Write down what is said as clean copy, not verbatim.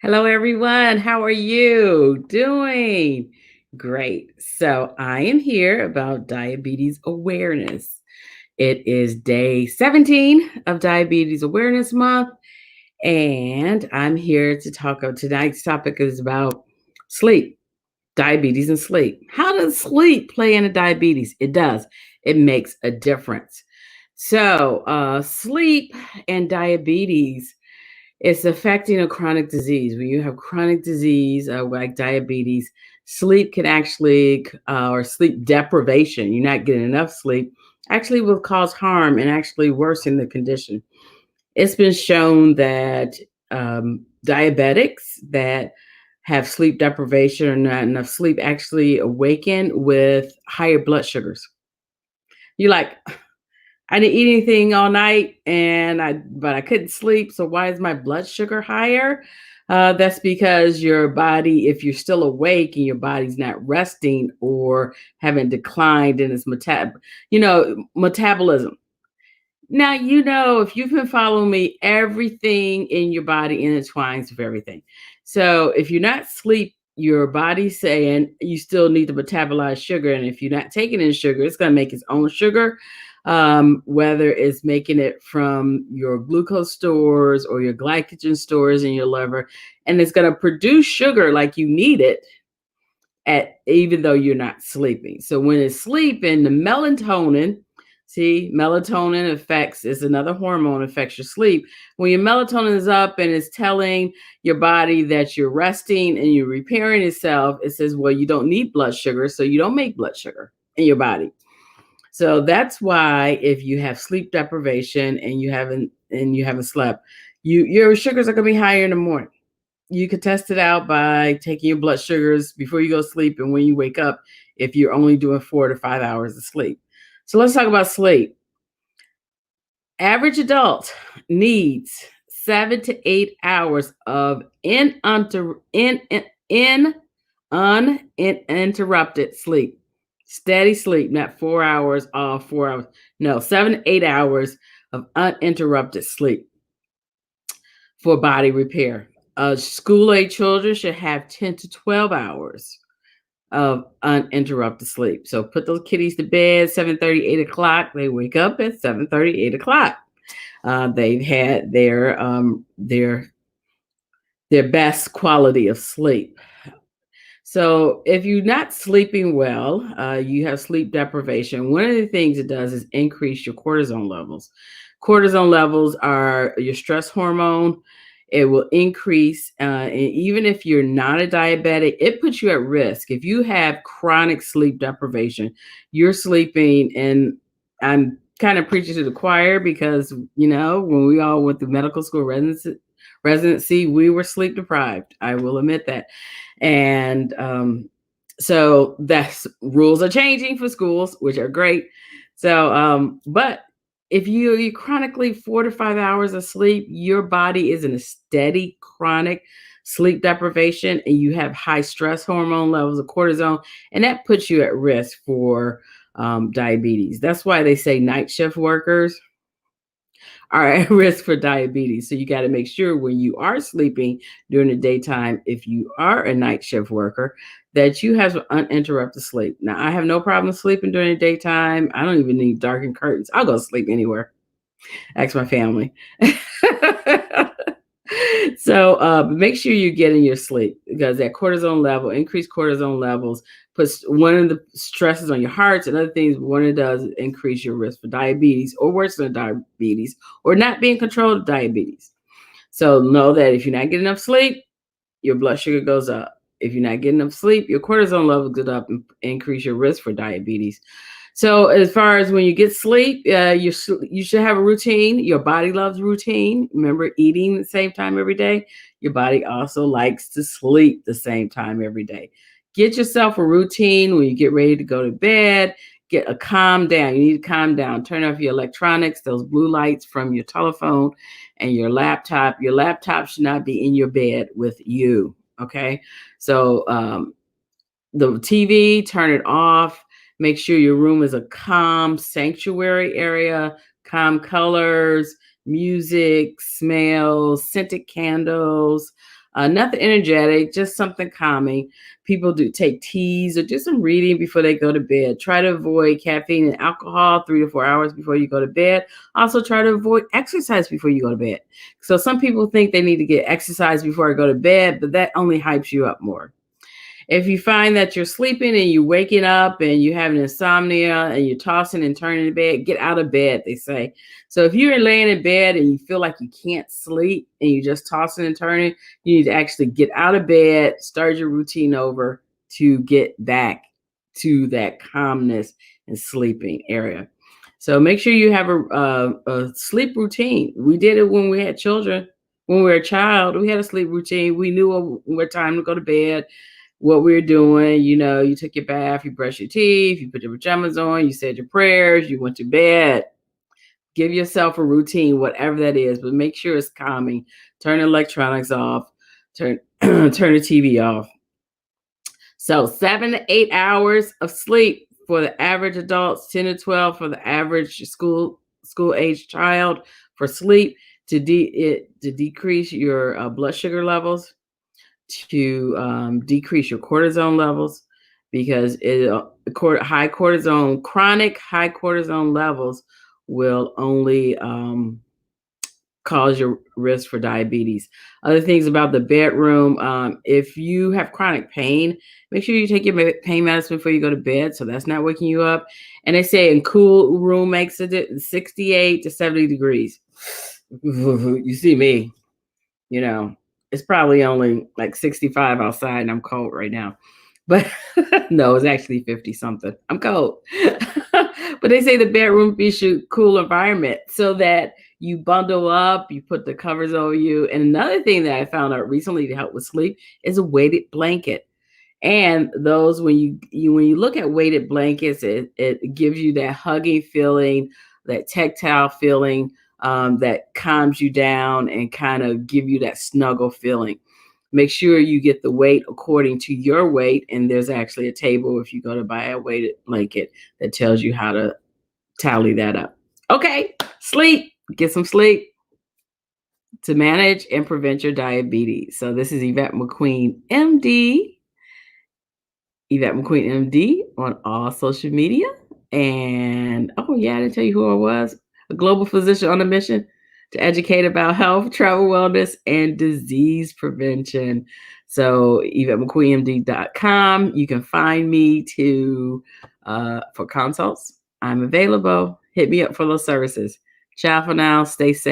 Hello, everyone. How are you doing? Great. So, I am here about diabetes awareness. It is day 17 of Diabetes Awareness Month, and I'm here to talk about tonight's topic is about sleep, diabetes, and sleep. How does sleep play into diabetes? It does, it makes a difference. So, sleep and diabetes, it's affecting a chronic disease. When you have chronic disease like diabetes, sleep can actually, or sleep deprivation, you're not getting enough sleep, actually will cause harm and actually worsen the condition. It's been shown that diabetics that have sleep deprivation or not enough sleep actually awaken with higher blood sugars. You're like, I didn't eat anything all night but I couldn't sleep. So why is my blood sugar higher? That's because your body, if you're still awake and your body's not resting or haven't declined in its metabolism. Now, if you've been following me, everything in your body intertwines with everything. So if you're not sleep, your body's saying you still need to metabolize sugar. And if you're not taking in sugar, it's going to make its own sugar, whether it's making it from your glucose stores or your glycogen stores in your liver. And it's going to produce sugar like you need it at even though you're not sleeping. So when it's sleeping, the melatonin, see, melatonin affects is another hormone affects your sleep. When your melatonin is up and it's telling your body that you're resting and you're repairing itself, it says, well, you don't need blood sugar, so you don't make blood sugar in your body. So that's why if you have sleep deprivation and you haven't slept, your sugars are going to be higher in the morning. You could test it out by taking your blood sugars before you go to sleep and when you wake up if you're only doing 4 to 5 hours of sleep. So let's talk about sleep. Average adult needs 7 to 8 hours of uninterrupted sleep. Steady sleep, not 4 hours off, 4 hours. No, 7 to 8 hours of uninterrupted sleep for body repair. School age children should have 10 to 12 hours of uninterrupted sleep. So put those kiddies to bed 7:30, 8 o'clock. They wake up at 7:30, 8 o'clock. They've had their best quality of sleep. So if you're not sleeping well, you have sleep deprivation. One of the things it does is increase your cortisone levels. Cortisone levels are your stress hormone. It will increase, and even if you're not a diabetic, it puts you at risk. If you have chronic sleep deprivation, you're sleeping, and I'm kind of preaching to the choir because when we all went through medical school residency, we were sleep deprived. I will admit that. And so that's rules are changing for schools, which are great. So, but if you chronically 4 to 5 hours of sleep, your body is in a steady chronic sleep deprivation, and you have high stress hormone levels of cortisone, and that puts you at risk for diabetes. That's why they say night shift workers are at risk for diabetes. So you got to make sure when you are sleeping during the daytime, if you are a night shift worker, that you have uninterrupted sleep. Now, I have no problem sleeping during the daytime. I don't even need darkened curtains. I'll go sleep anywhere. Ask my family. So make sure you're getting your sleep because that cortisone level, increased cortisone levels, puts one of the stresses on your hearts and other things. One it does is increase your risk for diabetes or worse than diabetes or not being controlled of diabetes. So know that if you're not getting enough sleep, your blood sugar goes up. If you're not getting enough sleep, your cortisone levels go up and increase your risk for diabetes. So as far as when you get sleep, you should have a routine. Your body loves routine. Remember, eating the same time every day. Your body also likes to sleep the same time every day. Get yourself a routine when you get ready to go to bed. Get a calm down. You need to calm down. Turn off your electronics, those blue lights from your telephone and your laptop. Your laptop should not be in your bed with you. Okay. So the TV, turn it off. Make sure your room is a calm sanctuary area, calm colors, music, smells, scented candles. Nothing energetic, just something calming. People do take teas or do some reading before they go to bed. Try to avoid caffeine and alcohol 3 to 4 hours before you go to bed. Also, try to avoid exercise before you go to bed. So, some people think they need to get exercise before I go to bed, but that only hypes you up more. If you find that you're sleeping and you're waking up and you have an insomnia and you're tossing and turning in bed, get out of bed, they say. So if you're laying in bed and you feel like you can't sleep and you're just tossing and turning, you need to actually get out of bed, start your routine over to get back to that calmness and sleeping area. So make sure you have a sleep routine. We did it when we had children. When we were a child, we had a sleep routine. We knew what time to go to bed, what we were doing. You took your bath, you brushed your teeth, you put your pajamas on, you said your prayers, you went to bed. Give yourself a routine, whatever that is, but make sure it's calming. Turn the electronics off, turn turn the TV off. So 7 to 8 hours of sleep for the average adults, 10 to 12 for the average school age child for sleep to decrease your blood sugar levels, to decrease your cortisone levels, because chronic high cortisone levels will only cause your risk for diabetes. Other things about the bedroom: if you have chronic pain, make sure you take your pain medicine before you go to bed, so that's not waking you up. And they say in cool room makes it 68 to 70 degrees. You see me, you know, it's probably only like 65 outside and I'm cold right now. But no, it's actually 50 something. I'm cold. But they say the bedroom be a cool environment so that you bundle up, you put the covers over you. And another thing that I found out recently to help with sleep is a weighted blanket. And those, when you look at weighted blankets, it gives you that hugging feeling, that tactile feeling, that calms you down and kind of give you that snuggle feeling. Make sure you get the weight according to your weight, and there's actually a table if you go to buy a weighted blanket that tells you how to tally that up. Okay, sleep. Get some sleep to manage and prevent your diabetes. So this is Yvette McQueen, MD. Yvette McQueen, MD, on all social media. And oh yeah, I didn't tell you who I was. A global physician on a mission to educate about health, travel, wellness, and disease prevention. So YvetteMcQueenMD.com. You can find me for consults. I'm available. Hit me up for those services. Ciao for now. Stay safe.